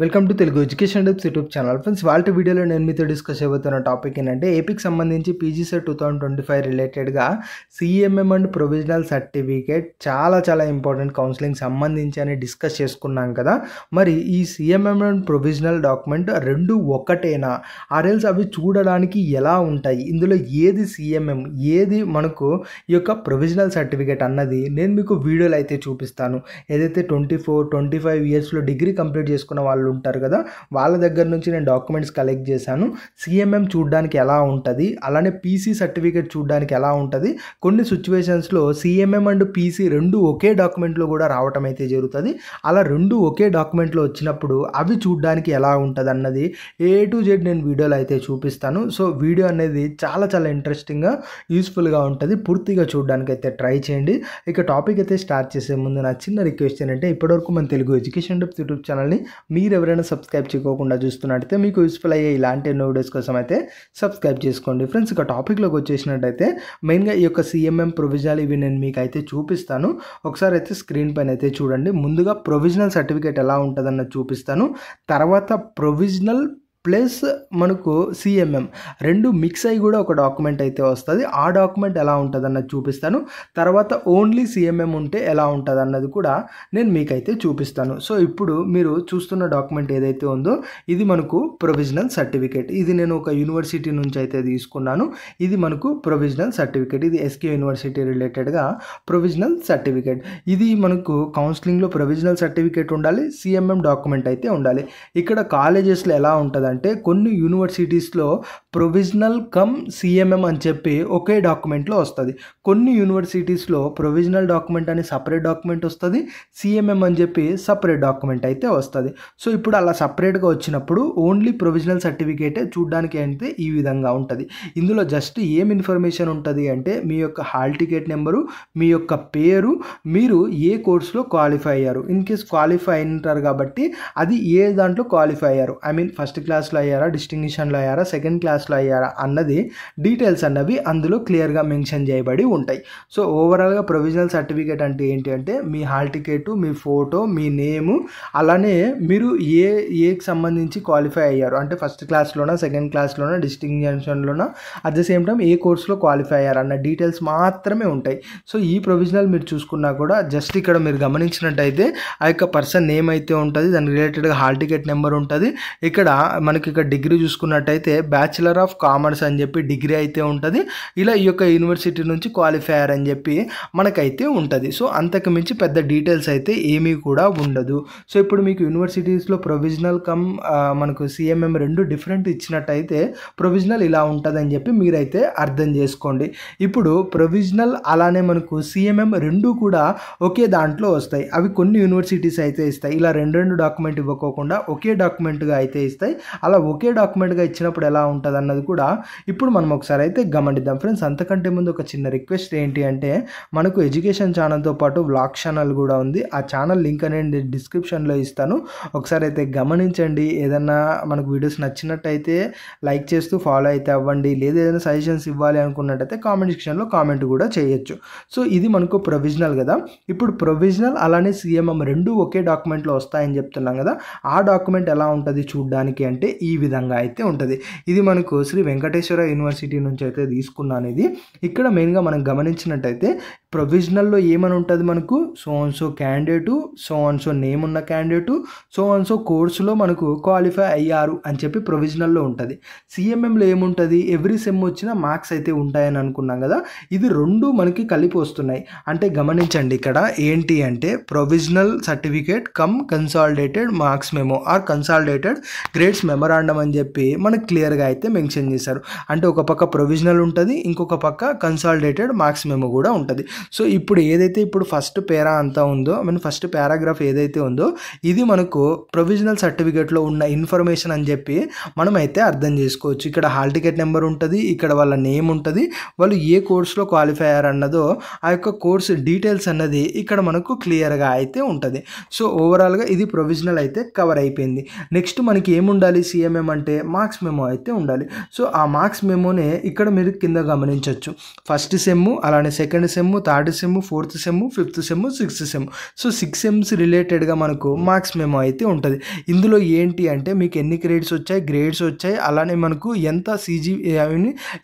Welcome to Telugu education tips YouTube channel. Friends, వాళ్ళ వీడియోలో నేను మీతో డిస్కస్ చేయబోతున్న టాపిక్ ఏంటంటే ఏపీకి సంబంధించి పీజీ సెట్ 2025 రిలేటెడ్గా సిఎంఎం అండ్ ప్రొవిజనల్ సర్టిఫికేట్ చాలా ఇంపార్టెంట్ కౌన్సిలింగ్ సంబంధించి అని డిస్కస్ చేసుకున్నాం కదా. మరి ఈ సిఎంఎం అండ్ ప్రొవిజనల్ డాక్యుమెంట్ రెండు ఒకటేనా, ఆర్ఎల్స్ అవి చూడడానికి ఎలా ఉంటాయి, ఇందులో ఏది సిఎంఎం ఏది మనకు ఈ యొక్క ప్రొవిజనల్ సర్టిఫికేట్ అన్నది నేను మీకు వీడియోలో అయితే చూపిస్తాను. ఏదైతే 24-25 ఇయర్స్లో డిగ్రీ కంప్లీట్ చేసుకున్న వాళ్ళు ఉంటారు కదా, వాళ్ళ దగ్గర నుంచి నేను డాక్యుమెంట్స్ కలెక్ట్ చేశాను. సిఎంఎం చూడడానికి ఎలా ఉంటుంది, అలానే పీసీ సర్టిఫికేట్ చూడడానికి ఎలా ఉంటుంది, కొన్ని సిచ్యువేషన్స్లో సిఎంఎం అండ్ పీసీ రెండు ఒకే డాక్యుమెంట్లో కూడా రావటం అయితే జరుగుతుంది. అలా రెండు ఒకే డాక్యుమెంట్లో వచ్చినప్పుడు అవి చూడడానికి ఎలా ఉంటుంది అన్నది A to Z నేను వీడియోలో అయితే చూపిస్తాను. సో వీడియో అనేది చాలా ఇంట్రెస్టింగ్గా యూస్ఫుల్గా ఉంటుంది. పూర్తిగా చూడడానికి అయితే ట్రై చేయండి. ఇక టాపిక్ అయితే స్టార్ట్ చేసే ముందు నా చిన్న రిక్వెస్ట్ ఏంటంటే, ఇప్పటివరకు మన తెలుగు ఎడ్యుకేషన్ టిప్స్ యూట్యూబ్ ఛానల్ని మీరు ఎవరైనా సబ్స్క్రైబ్ చేయకుండా చూస్తున్నట్టయితే మీకు యూస్ఫుల్ అయ్యే ఇలాంటి ఎన్నో వీడియోస్ కోసం అయితే సబ్స్క్రైబ్ చేసుకోండి. ఫ్రెండ్స్, ఇక టాపిక్లోకి వచ్చేసినట్టయితే మెయిన్గా ఈ యొక్క సిఎంఎం ప్రొవిజనల్ ఇవి నేను మీకు అయితే చూపిస్తాను. ఒకసారి అయితే స్క్రీన్ పైన అయితే చూడండి. ముందుగా ప్రొవిజనల్ సర్టిఫికేట్ ఎలా ఉంటుందన్నది చూపిస్తాను. తర్వాత ప్రొవిజనల్ ప్లస్ మనకు సిఎంఎం రెండు మిక్స్ అయ్యి కూడా ఒక డాక్యుమెంట్ అయితే వస్తుంది. ఆ డాక్యుమెంట్ ఎలా ఉంటుంది అన్నది చూపిస్తాను. తర్వాత ఓన్లీ సిఎంఎం ఉంటే ఎలా ఉంటుంది అన్నది కూడా నేను మీకైతే చూపిస్తాను. సో ఇప్పుడు మీరు చూస్తున్న డాక్యుమెంట్ ఏదైతే ఉందో ఇది మనకు ప్రొవిజనల్ సర్టిఫికేట్. ఇది నేను ఒక యూనివర్సిటీ నుంచి అయితే తీసుకున్నాను. ఇది మనకు ప్రొవిజనల్ సర్టిఫికేట్. ఇది ఎస్కే యూనివర్సిటీ రిలేటెడ్గా ప్రొవిజనల్ సర్టిఫికేట్. ఇది మనకు కౌన్సిలింగ్లో ప్రొవిజనల్ సర్టిఫికేట్ ఉండాలి, సిఎంఎం డాక్యుమెంట్ అయితే ఉండాలి. ఇక్కడ కాలేజెస్లో ఎలా ఉంటుంది అంటే కొన్ని యూనివర్సిటీస్లో ప్రొవిజనల్ కమ్ సిఎంఎం అని చెప్పి ఒకే డాక్యుమెంట్లో వస్తుంది. కొన్ని యూనివర్సిటీస్లో ప్రొవిజనల్ డాక్యుమెంట్ అని సపరేట్ డాక్యుమెంట్ వస్తుంది, సిఎంఎం అని చెప్పి సపరేట్ డాక్యుమెంట్ అయితే వస్తుంది. సో ఇప్పుడు అలా సపరేట్గా వచ్చినప్పుడు ఓన్లీ ప్రొవిజనల్ సర్టిఫికేటే చూడడానికి అయితే ఈ విధంగా ఉంటుంది. ఇందులో జస్ట్ ఏం ఇన్ఫర్మేషన్ ఉంటుంది అంటే మీ యొక్క హాల్ టికెట్ నెంబరు, మీ యొక్క పేరు, మీరు ఏ కోర్సులో క్వాలిఫై అయ్యారు. ఇన్ కేస్ క్వాలిఫై అయినారు కాబట్టి అది ఏ దాంట్లో క్వాలిఫై అయ్యారు, ఐ మీన్ ఫస్ట్ క్లాస్లో అయ్యారా, డిస్టింగ్విషన్లో అయ్యారా, సెకండ్ క్లాస్లో అయ్యారా అన్నది డీటెయిల్స్ అన్నవి అందులో క్లియర్గా మెన్షన్ చేయబడి ఉంటాయి. సో ఓవరాల్గా ప్రొవిజనల్ సర్టిఫికేట్ అంటే ఏంటి అంటే మీ హాల్ టికెట్, మీ ఫోటో, మీ నేము, అలానే మీరు ఏకి సంబంధించి క్వాలిఫై అయ్యారు అంటే ఫస్ట్ క్లాస్లోనా, సెకండ్ క్లాస్లోనా, డిస్టింగ్విషన్లోనా, అట్ ద సేమ్ టైం ఏ కోర్సులో క్వాలిఫై అయ్యారు అన్న డీటెయిల్స్ మాత్రమే ఉంటాయి. సో ఈ ప్రొవిజనల్ మీరు చూసుకున్నా కూడా జస్ట్ ఇక్కడ మీరు గమనించినట్టయితే ఆ యొక్క పర్సన్ నేమ్ అయితే ఉంటుంది, దానికి రిలేటెడ్గా హాల్ టికెట్ నెంబర్ ఉంటుంది. ఇక్కడ మనకి ఇక్కడ డిగ్రీ చూసుకున్నట్టయితే బ్యాచిలర్ ఆఫ్ కామర్స్ అని చెప్పి డిగ్రీ అయితే ఉంటుంది. ఇలా ఈ యొక్క యూనివర్సిటీ నుంచి క్వాలిఫైయర్ అని చెప్పి మనకైతే ఉంటుంది. సో అంతకు మించి పెద్ద డీటెయిల్స్ అయితే ఏమీ కూడా ఉండదు. సో ఇప్పుడు మీకు యూనివర్సిటీస్లో ప్రొవిజనల్ కమ్ మనకు సిఎంఎం రెండు డిఫరెంట్ ఇచ్చినట్టయితే ప్రొవిజనల్ ఇలా ఉంటుందని చెప్పి మీరైతే అర్థం చేసుకోండి. ఇప్పుడు ప్రొవిజనల్ అలానే మనకు సిఎంఎం రెండు కూడా ఒకే దాంట్లో వస్తాయి. అవి కొన్ని యూనివర్సిటీస్ అయితే ఇస్తాయి. ఇలా రెండు డాక్యుమెంట్ ఇవ్వకోకుండా ఒకే డాక్యుమెంట్గా అయితే ఇస్తాయి. అలా ఒకే డాక్యుమెంట్గా ఇచ్చినప్పుడు ఎలా ఉంటుంది అన్నది కూడా ఇప్పుడు మనం ఒకసారి అయితే గమనిద్దాం. ఫ్రెండ్స్, అంతకంటే ముందు ఒక చిన్న రిక్వెస్ట్ ఏంటి అంటే, మనకు ఎడ్యుకేషన్ ఛానల్తో పాటు వ్లాగ్ ఛానల్ కూడా ఉంది. ఆ ఛానల్ లింక్ అనేది డిస్క్రిప్షన్లో ఇస్తాను. ఒకసారి అయితే గమనించండి. ఏదన్నా మనకు వీడియోస్ నచ్చినట్టయితే లైక్ చేస్తూ ఫాలో అయితే అవ్వండి. లేదా ఏదైనా సజెషన్స్ ఇవ్వాలి అనుకున్నట్టయితే కామెంట్ సెక్షన్లో కామెంట్ కూడా చేయొచ్చు. సో ఇది మనకు ప్రొవిజనల్ కదా. ఇప్పుడు ప్రొవిజనల్ అలానే సిఎంఎం రెండు ఒకే డాక్యుమెంట్లో వస్తాయని చెప్తున్నాం కదా. ఆ డాక్యుమెంట్ ఎలా ఉంటుంది చూడడానికి అంటే ఈ విధంగా అయితే ఉంటుంది. ఇది మనకు శ్రీ వెంకటేశ్వర యూనివర్సిటీ నుంచి అయితే తీసుకున్నాను. ఇది ఇక్కడ మెయిన్గా మనం గమనించినట్టయితే ప్రొవిజనల్లో ఏమని ఉంటుంది మనకు సో క్యాండిడేటు, సో నేమ్ ఉన్న క్యాండిడేటు, సో కోర్సులో మనకు క్వాలిఫై అయ్యారు అని చెప్పి ప్రొవిజనల్లో ఉంటుంది. సిఎంఎంలో ఏముంటుంది, ఎవ్రీ సెమ్ వచ్చిన మార్క్స్ అయితే ఉంటాయని అనుకున్నాం కదా. ఇది రెండు మనకి కలిపి వస్తున్నాయి. అంటే గమనించండి, ఇక్కడ ఏంటి అంటే provisional certificate cum consolidated marks memo or consolidated grades memorandum అని చెప్పి మనకు క్లియర్గా అయితే మెన్షన్ చేశారు. అంటే ఒక పక్క ప్రొవిజనల్ ఉంటుంది, ఇంకొక పక్క కన్సాలిడేటెడ్ మార్క్స్ మెమో కూడా ఉంటుంది. సో ఇప్పుడు ఏదైతే ఇప్పుడు ఫస్ట్ పేరా అంతా ఉందో, ఐ మీన్ ఫస్ట్ పారాగ్రాఫ్ ఏదైతే ఉందో ఇది మనకు ప్రొవిజనల్ సర్టిఫికేట్లో ఉన్న ఇన్ఫర్మేషన్ అని చెప్పి మనం అయితే అర్థం చేసుకోవచ్చు. ఇక్కడ హాల్ టికెట్ నెంబర్ ఉంటుంది, ఇక్కడ వాళ్ళ నేమ్ ఉంటుంది, వాళ్ళు ఏ కోర్సులో క్వాలిఫై అయ్యారు అన్నదో ఆ యొక్క కోర్సు డీటెయిల్స్ అన్నది ఇక్కడ మనకు క్లియర్గా అయితే ఉంటుంది. సో ఓవరాల్గా ఇది ప్రొవిజనల్ అయితే కవర్ అయిపోయింది. నెక్స్ట్ మనకి ఏముండాలి సిఎంఎం అంటే మార్క్స్ మెమో అయితే ఉండాలి. సో ఆ మార్క్స్ మెమోనే ఇక్కడ మీరు కింద గమనించవచ్చు. ఫస్ట్ సెమ్, అలానే second sem, third sem, fourth sem, fifth sem, sixth sem. So 6 sems రిలేటెడ్గా మనకు మార్క్స్ మెమో అయితే ఉంటుంది. ఇందులో ఏంటి అంటే మీకు ఎన్ని క్రెడిట్స్ వచ్చాయి, గ్రేడ్స్ వచ్చాయి, అలానే మనకు ఎంత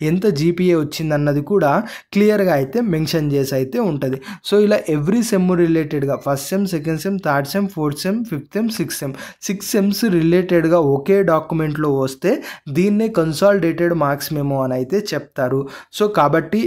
ఎంత జీపీఏ వచ్చిందన్నది కూడా క్లియర్గా అయితే మెన్షన్ చేసి అయితే ఉంటుంది. సో ఇలా ఎవ్రీ సెమ్ రిలేటెడ్గా first sem, second sem, third sem, fourth sem, fifth sem, six sems రిలేటెడ్గా ఒకే డాక్యుమెంట్లో వస్తే దీన్నే కన్సాలిడేటెడ్ మార్క్స్ మెమో అని అయితే చెప్తారు. సో కాబట్టి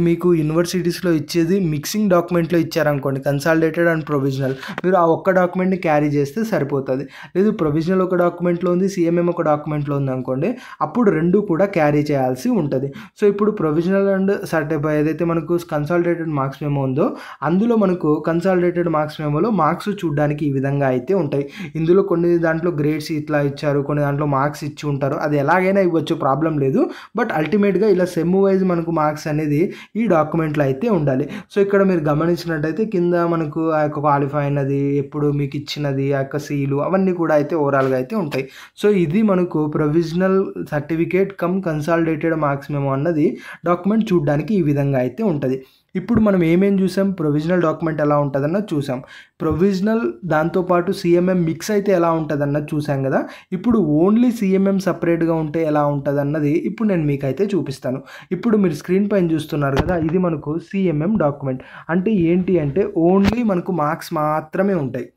మీకు యూనివర్సిటీస్లో ఇచ్చేది మిక్సింగ్ డాక్యుమెంట్లో ఇచ్చారనుకోండి, కన్సాలిడేటెడ్ అండ్ ప్రొవిజనల్, మీరు ఆ ఒక్క డాక్యుమెంట్ని క్యారీ చేస్తే సరిపోతుంది. లేదు ప్రొవిజనల్ ఒక డాక్యుమెంట్లో ఉంది, సిఎంఎం ఒక డాక్యుమెంట్లో ఉంది అనుకోండి, అప్పుడు రెండు కూడా క్యారీ చేయాల్సి ఉంటుంది. సో ఇప్పుడు ప్రొవిజనల్ అండ్ సర్టిఫై ఏదైతే మనకు కన్సాలిడేటెడ్ మార్క్స్ మెమో ఉందో అందులో మనకు కన్సాలిడేటెడ్ మార్క్స్ మెమోలో మార్క్స్ చూడడానికి ఈ విధంగా అయితే ఉంటాయి. ఇందులో కొన్ని దాంట్లో గ్రేడ్స్ ఇట్లా ఇచ్చారు, కొన్ని దాంట్లో మార్క్స్ ఇచ్చి ఉంటారు, అది ఎలాగైనా ఇవ్వచ్చు, ప్రాబ్లం లేదు. బట్ అల్టిమేట్గా ఇలా సెమ్ వైజ్ మనకు మార్క్స్ అనేది ఈ డాక్యుమెంట్లో అయితే ఉండాలి. సో ఇక్కడ మీరు గమనించినట్టయితే కింద మనకు ఆ యొక్క క్వాలిఫై అయినది, ఎప్పుడు మీకు ఇచ్చినది, ఆ యొక్క సీలు, అవన్నీ కూడా అయితే ఓవరాల్గా అయితే ఉంటాయి. సో ఇది మనకు provisional certificate cum consolidated marks memo అన్నది డాక్యుమెంట్ చూడడానికి ఈ విధంగా అయితే ఉంటుంది. ఇప్పుడు మనం ఏమేం చూసాం, ప్రొవిజనల్ డాక్యుమెంట్ ఎలా ఉంటుందన్నది చూసాం, ప్రొవిజనల్ దాంతోపాటు సిఎంఎం మిక్స్ అయితే ఎలా ఉంటుందన్నది చూసాం కదా. ఇప్పుడు ఓన్లీ సిఎంఎం సపరేట్గా ఉంటే ఎలా ఉంటుందన్నది ఇప్పుడు నేను మీకైతే చూపిస్తాను. ఇప్పుడు మీరు స్క్రీన్ పైన చూస్తున్నారు కదా, ఇది మనకు సిఎంఎం డాక్యుమెంట్. అంటే ఏంటి అంటే ఓన్లీ మనకు మార్క్స్ మాత్రమే ఉంటాయి.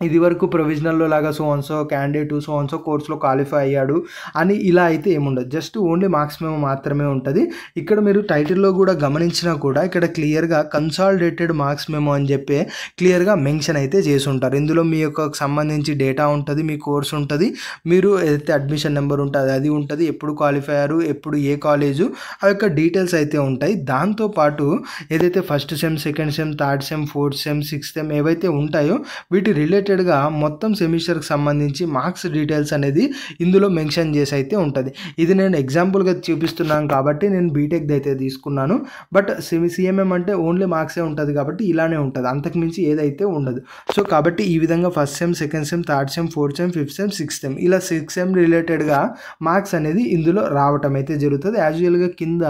ఇది వరకు ప్రొవిజనల్లో లాగా so on so candidate so on so కోర్సులో క్వాలిఫై అయ్యాడు అని ఇలా అయితే ఏముండదు, జస్ట్ ఓన్లీ మార్క్స్ మెమో మాత్రమే ఉంటుంది. ఇక్కడ మీరు టైటిల్లో కూడా గమనించినా కూడా ఇక్కడ క్లియర్గా కన్సాలిడేటెడ్ మార్క్స్ మెమో అని చెప్పి క్లియర్గా మెన్షన్ అయితే చేసి ఉంటారు. ఇందులో మీ యొక్క సంబంధించి డేటా ఉంటుంది, మీ కోర్స్ ఉంటుంది, మీరు ఏదైతే అడ్మిషన్ నెంబర్ ఉంటుంది అది ఉంటుంది, ఎప్పుడు క్వాలిఫై అయ్యారు, ఎప్పుడు ఏ కాలేజు, ఆ యొక్క డీటెయిల్స్ అయితే ఉంటాయి. దాంతోపాటు ఏదైతే first sem, second sem, third sem, fourth sem, sixth sem ఏవైతే ఉంటాయో వీటి రిలేటెడ్గా మొత్తం సెమిస్టర్కి సంబంధించి మార్క్స్ డీటెయిల్స్ అనేది ఇందులో మెన్షన్ చేసి అయితే ఉంటుంది. ఇది నేను ఎగ్జాంపుల్గా చూపిస్తున్నాను కాబట్టి నేను బీటెక్ది అయితే తీసుకున్నాను. బట్ సిఎంఎం అంటే ఓన్లీ మార్క్సే ఉంటుంది కాబట్టి ఇలానే ఉంటుంది, అంతకుమించి ఏదైతే ఉండదు. సో కాబట్టి ఈ విధంగా first sem, second sem, third sem, fourth sem, fifth sem, sixth sem ఇలా 6 సెమ్ రిలేటెడ్గా మార్క్స్ అనేది ఇందులో రావటం అయితే జరుగుతుంది. యాజువల్గా కింద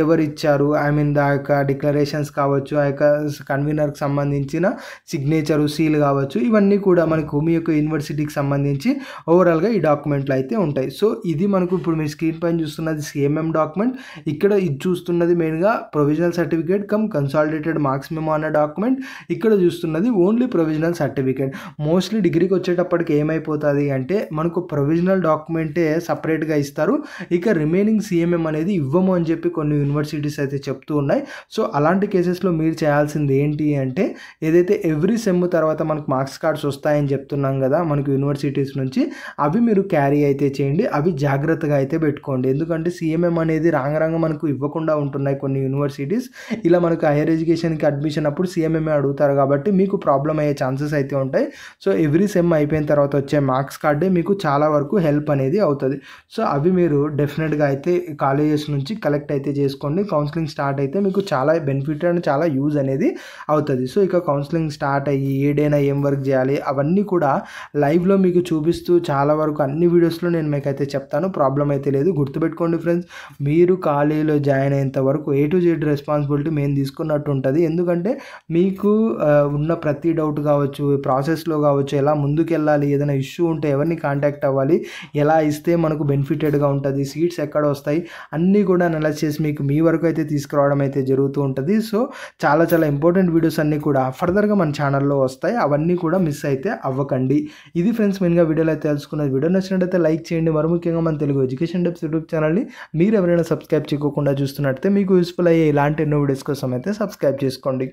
ఎవరు ఇచ్చారు, ఐ మీన్ ఆ యొక్క డిక్లరేషన్స్ కావచ్చు, ఆ యొక్క కన్వీనర్కి సంబంధించిన సిగ్నేచరు, సీల్ కావచ్చు, ఇవన్నీ కూడా మనకు మీ యొక్క యూనివర్సిటీకి సంబంధించి ఓవరాల్గా ఈ డాక్యుమెంట్లు అయితే ఉంటాయి. సో ఇది మనకు ఇప్పుడు మీ స్క్రీన్ పైన చూస్తున్నది సిఎంఎం డాక్యుమెంట్. ఇక్కడ ఇది చూస్తున్నది మెయిన్గా provisional certificate cum consolidated marks memo అన్న డాక్యుమెంట్. ఇక్కడ చూస్తున్నది ఓన్లీ ప్రొవిజనల్ సర్టిఫికేట్. మోస్ట్లీ డిగ్రీకి వచ్చేటప్పటికి ఏమైపోతుంది అంటే మనకు ప్రొవిజనల్ డాక్యుమెంటే సపరేట్గా ఇస్తారు, ఇక రిమైనింగ్ సిఎంఎం అనేది ఇవ్వము అని చెప్పి కొన్ని యూనివర్సిటీస్ అయితే చెప్తూ ఉన్నాయి. సో అలాంటి కేసెస్లో మీరు చేయాల్సింది ఏంటి అంటే ఏదైతే ఎవ్రీ సెమ్ తర్వాత మనకు మార్క్స్ కార్డ్స్ వస్తాయని చెప్తున్నాం కదా మనకు యూనివర్సిటీస్ నుంచి, అవి మీరు క్యారీ అయితే చేయండి, అవి జాగ్రత్తగా అయితే పెట్టుకోండి. ఎందుకంటే సిఎంఎం అనేది రాంగ మనకు ఇవ్వకుండా ఉంటున్నాయి కొన్ని యూనివర్సిటీస్. ఇలా మనకు హైయర్ ఎడ్యుకేషన్కి అడ్మిషన్ అప్పుడు సిఎంఎం అడుగుతారు కాబట్టి మీకు ప్రాబ్లం అయ్యే ఛాన్సెస్ అయితే ఉంటాయి. సో ఎవ్రీ సెమ్ అయిపోయిన తర్వాత వచ్చే మార్క్స్ కార్డే మీకు చాలా వరకు హెల్ప్ అనేది అవుతుంది. సో అవి మీరు డెఫినెట్గా అయితే కాలేజెస్ నుంచి కలెక్ట్ అయితే చేసుకోండి. కౌన్సిలింగ్ స్టార్ట్ అయితే మీకు చాలా బెనిఫిట్ అండ్ చాలా యూజ్ అనేది అవుతుంది. సో ఇక కౌన్సిలింగ్ స్టార్ట్ అయ్యి ఏ డేనా ఏం వర్క్ చేయాలి అవన్నీ కూడా లైవ్లో మీకు చూపిస్తూ చాలా వరకు అన్ని వీడియోస్లో నేను మీకైతే చెప్తాను, ప్రాబ్లం అయితే లేదు. గుర్తుపెట్టుకోండి ఫ్రెండ్స్, మీరు కాలేజీలో జాయిన్ అయ్యేంత వరకు A to Z రెస్పాన్సిబిలిటీ మేము తీసుకున్నట్టు ఉంటుంది. ఎందుకంటే మీకు ఉన్న ప్రతి డౌట్ కావచ్చు, ప్రాసెస్లో కావచ్చు, ఎలా ముందుకెళ్ళాలి, ఏదైనా ఇష్యూ ఉంటే ఎవరిని కాంటాక్ట్ అవ్వాలి, ఎలా ఇస్తే మనకు బెనిఫిటెడ్గా ఉంటుంది, సీట్స్ ఎక్కడ వస్తాయి, అన్నీ కూడా అనలైజ్ చేసి మీకు మీ వరకు అయితే తీసుకురావడం అయితే జరుగుతూ ఉంటుంది. సో చాలా ఇంపార్టెంట్ వీడియోస్ అన్నీ కూడా ఫర్దర్గా మన ఛానల్లో వస్తాయి, అవన్నీ కూడా మిస్ అయితే అవ్వకండి. ఇది ఫ్రెండ్స్ మెయిన్గా వీడియోలో అయితే తెలుసుకున్నది. వీడియో నచ్చినట్టయితే లైక్ చేయండి. మరి ముఖ్యంగా మన తెలుగు ఎడ్యుకేషన్ టిప్స్ యూట్యూబ్ ఛానల్ని మీరు ఎవరైనా సబ్స్క్రైబ్ చేయకుండా చూస్తున్నట్టయితే మీకు యూస్ఫుల్ అయ్యే ఇలాంటి ఎన్నో వీడియోస్ కోసం అయితే సబ్స్క్రైబ్ చేసుకోండి.